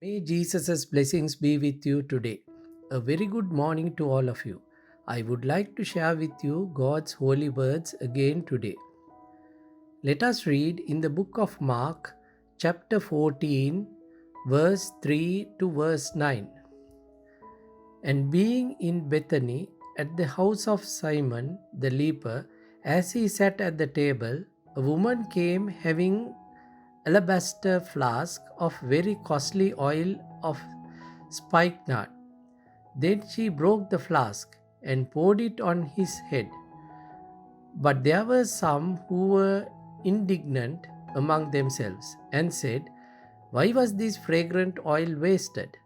May Jesus' blessings be with you today. A very good morning to all of you. I would like to share with you God's holy words again today. Let us read in the book of Mark, chapter 14, verse 3 to verse 9. And being in Bethany at the house of Simon the leper, as he sat at the table, a woman came having alabaster flask of very costly oil of spikenard. Then she broke the flask and poured it on his head. But there were some who were indignant among themselves and said, "Why was this fragrant oil wasted?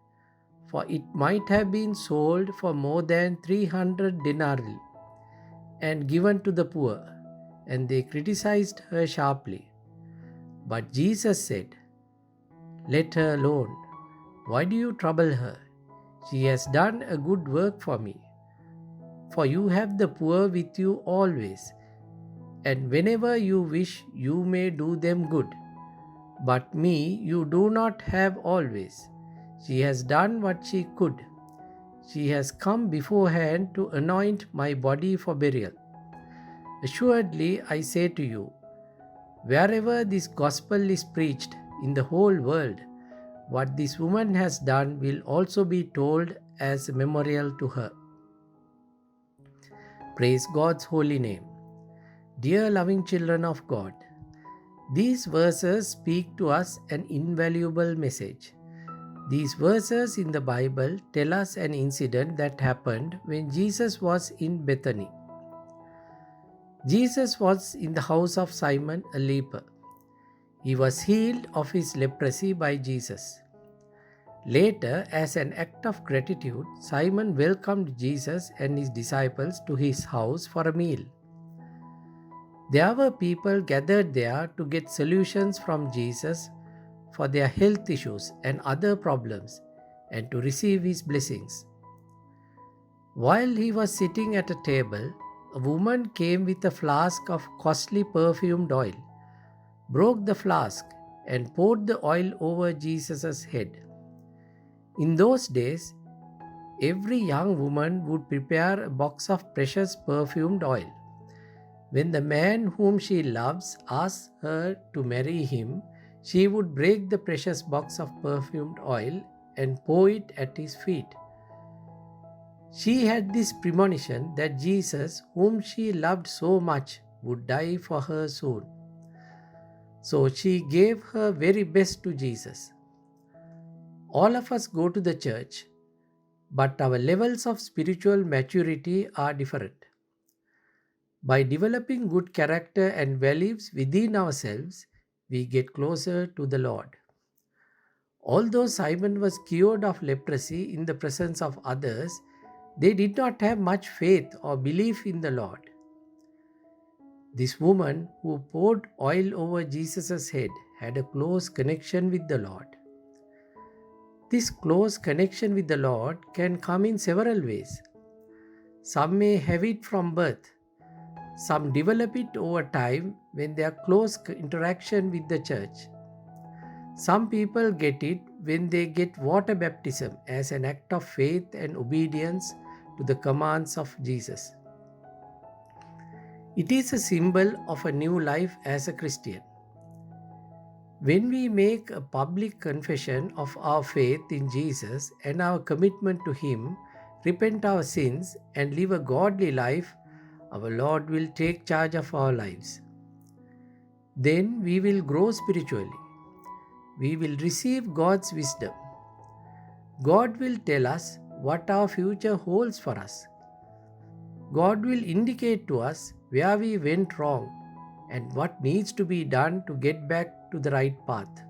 For it might have been sold for more than 300 denarii and given to the poor." And they criticized her sharply. But Jesus said, "Let her alone. Why do you trouble her? She has done a good work for me. For you have the poor with you always, and whenever you wish, you may do them good. But me you do not have always." She has done what she could. She has come beforehand to anoint my body for burial. Assuredly, I say to you, wherever this gospel is preached in the whole world, what this woman has done will also be told as a memorial to her. Praise God's holy name. Dear loving children of God, these verses speak to us an invaluable message. These verses in the Bible tell us an incident that happened when Jesus was in Bethany. Jesus was in the house of Simon, a leper. He was healed of his leprosy by Jesus. Later, as an act of gratitude, Simon welcomed Jesus and his disciples to his house for a meal. There were people gathered there to get solutions from Jesus for their health issues and other problems and to receive his blessings. While he was sitting at a table, a woman came with a flask of costly perfumed oil, broke the flask, and poured the oil over Jesus' head. In those days, every young woman would prepare a box of precious perfumed oil. When the man whom she loves asks her to marry him, she would break the precious box of perfumed oil and pour it at his feet. She had this premonition that Jesus, whom she loved so much, would die for her soon. So she gave her very best to Jesus. All of us go to the church, but our levels of spiritual maturity are different. By developing good character and values within ourselves, we get closer to the Lord. Although Simon was cured of leprosy in the presence of others, they did not have much faith or belief in the Lord. This woman who poured oil over Jesus' head had a close connection with the Lord. This close connection with the Lord can come in several ways. Some may have it from birth. Some develop it over time when they are close interaction with the church. Some people get it when they get water baptism as an act of faith and obedience to the commands of Jesus. It is a symbol of a new life as a Christian. When we make a public confession of our faith in Jesus and our commitment to Him, repent our sins, and live a godly life, our Lord will take charge of our lives. Then we will grow spiritually. We will receive God's wisdom. God will tell us what our future holds for us. God will indicate to us where we went wrong and what needs to be done to get back to the right path.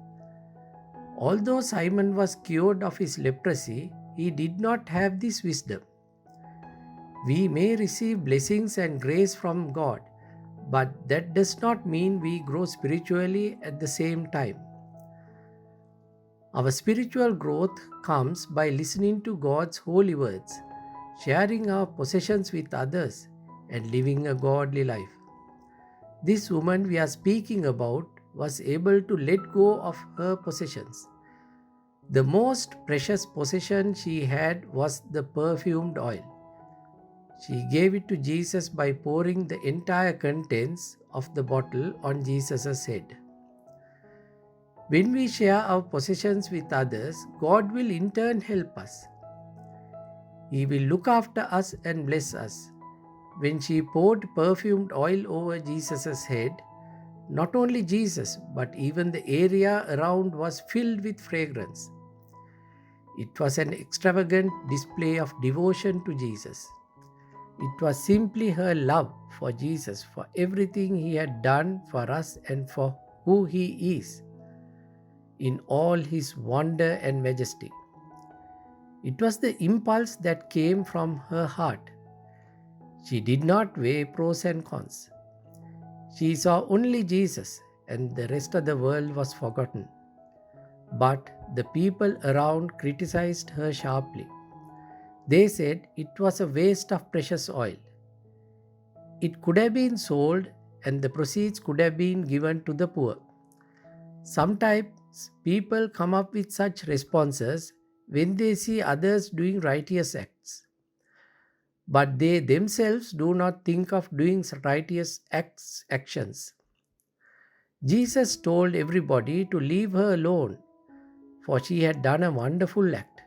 Although Simon was cured of his leprosy, he did not have this wisdom. We may receive blessings and grace from God, but that does not mean we grow spiritually at the same time. Our spiritual growth comes by listening to God's holy words, sharing our possessions with others, and living a godly life. This woman we are speaking about was able to let go of her possessions. The most precious possession she had was the perfumed oil. She gave it to Jesus by pouring the entire contents of the bottle on Jesus' head. When we share our possessions with others, God will in turn help us. He will look after us and bless us. When she poured perfumed oil over Jesus' head, not only Jesus, but even the area around was filled with fragrance. It was an extravagant display of devotion to Jesus. It was simply her love for Jesus, for everything he had done for us and for who he is in all his wonder and majesty. It was the impulse that came from her heart. She did not weigh pros and cons. She saw only Jesus, and the rest of the world was forgotten. But the people around criticized her sharply. They said it was a waste of precious oil. It could have been sold and the proceeds could have been given to the poor. Sometimes people come up with such responses when they see others doing righteous acts. But they themselves do not think of doing righteous actions. Jesus told everybody to leave her alone, for she had done a wonderful act.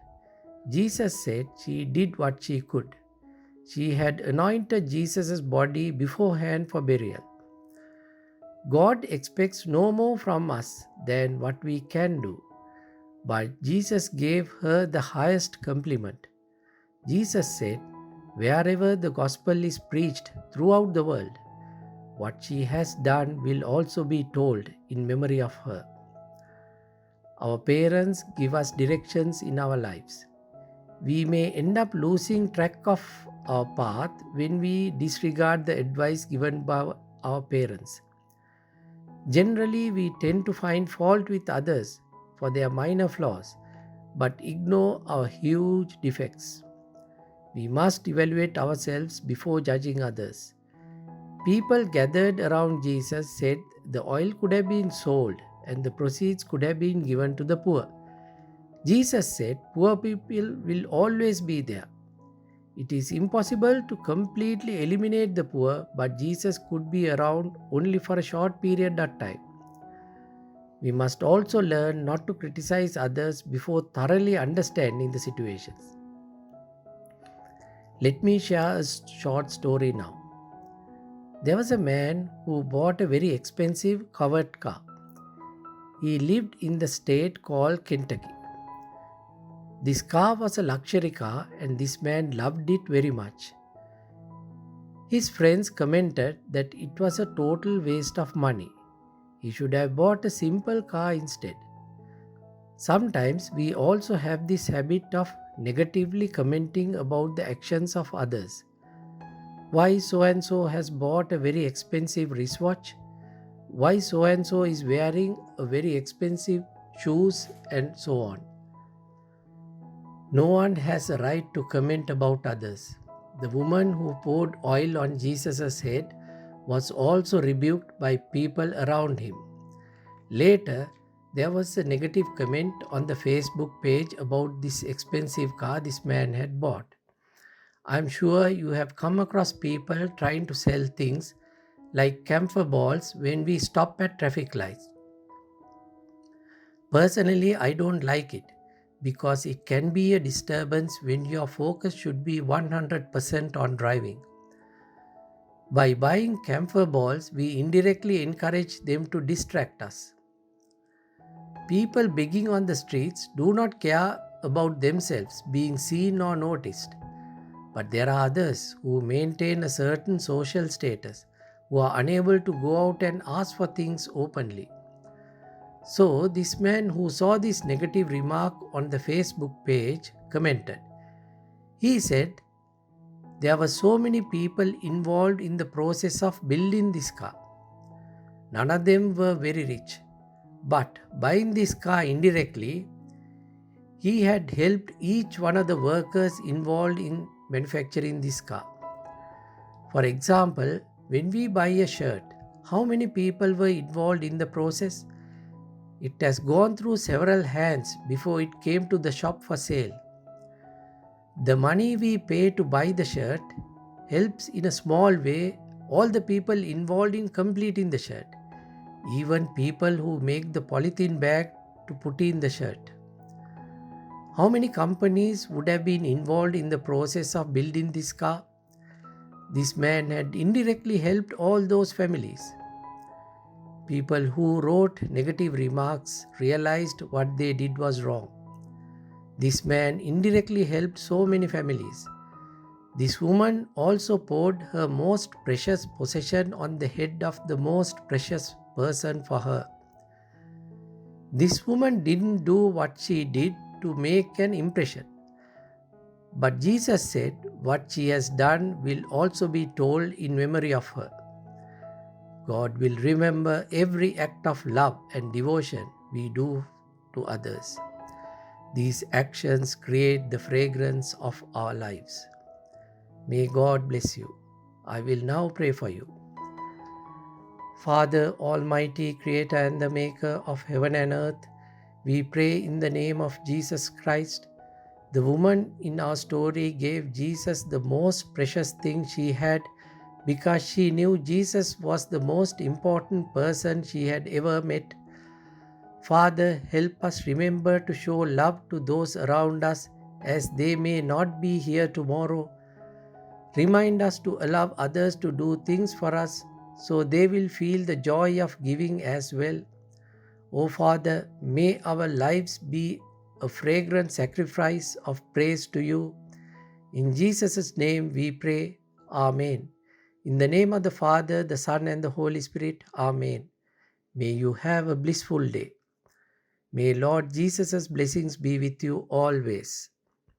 Jesus said she did what she could. She had anointed Jesus' body beforehand for burial. God expects no more from us than what we can do, but Jesus gave her the highest compliment. Jesus said, wherever the gospel is preached throughout the world, what she has done will also be told in memory of her. Our parents give us directions in our lives. We may end up losing track of our path when we disregard the advice given by our parents. Generally, we tend to find fault with others for their minor flaws, but ignore our huge defects. We must evaluate ourselves before judging others. People gathered around Jesus said the oil could have been sold and the proceeds could have been given to the poor. Jesus said poor people will always be there. It is impossible to completely eliminate the poor, but Jesus could be around only for a short period of time. We must also learn not to criticize others before thoroughly understanding the situations. Let me share a short story now. There was a man who bought a very expensive covered car. He lived in the state called Kentucky. This car was a luxury car and this man loved it very much. His friends commented that it was a total waste of money. He should have bought a simple car instead. Sometimes we also have this habit of negatively commenting about the actions of others. Why so and so has bought a very expensive wristwatch? Why so and so is wearing a very expensive shoes and so on. No one has a right to comment about others. The woman who poured oil on Jesus' head was also rebuked by people around him. Later, there was a negative comment on the Facebook page about this expensive car this man had bought. I'm sure you have come across people trying to sell things like camphor balls when we stop at traffic lights. Personally, I don't like it because it can be a disturbance when your focus should be 100% on driving. By buying camphor balls, we indirectly encourage them to distract us. People begging on the streets do not care about themselves being seen or noticed. But there are others who maintain a certain social status who are unable to go out and ask for things openly. So this man who saw this negative remark on the Facebook page commented. He said, there were so many people involved in the process of building this car. None of them were very rich. But buying this car indirectly, he had helped each one of the workers involved in manufacturing this car. For example, when we buy a shirt, how many people were involved in the process? It has gone through several hands before it came to the shop for sale. The money we pay to buy the shirt helps in a small way all the people involved in completing the shirt, even people who make the polythene bag to put in the shirt. How many companies would have been involved in the process of building this car? This man had indirectly helped all those families. People who wrote negative remarks realized what they did was wrong. This man indirectly helped so many families. This woman also poured her most precious possession on the head of the most precious person for her. This woman didn't do what she did to make an impression. But Jesus said what she has done will also be told in memory of her. God will remember every act of love and devotion we do to others. These actions create the fragrance of our lives. May God bless you. I will now pray for you. Father, Almighty Creator and the Maker of heaven and earth, we pray in the name of Jesus Christ. The woman in our story gave Jesus the most precious thing she had because she knew Jesus was the most important person she had ever met. Father, help us remember to show love to those around us as they may not be here tomorrow. Remind us to allow others to do things for us so they will feel the joy of giving as well. O Father, may our lives be a fragrant sacrifice of praise to you. In Jesus' name we pray. Amen. In the name of the Father, the Son, and the Holy Spirit. Amen. May you have a blissful day. May Lord Jesus' blessings be with you always.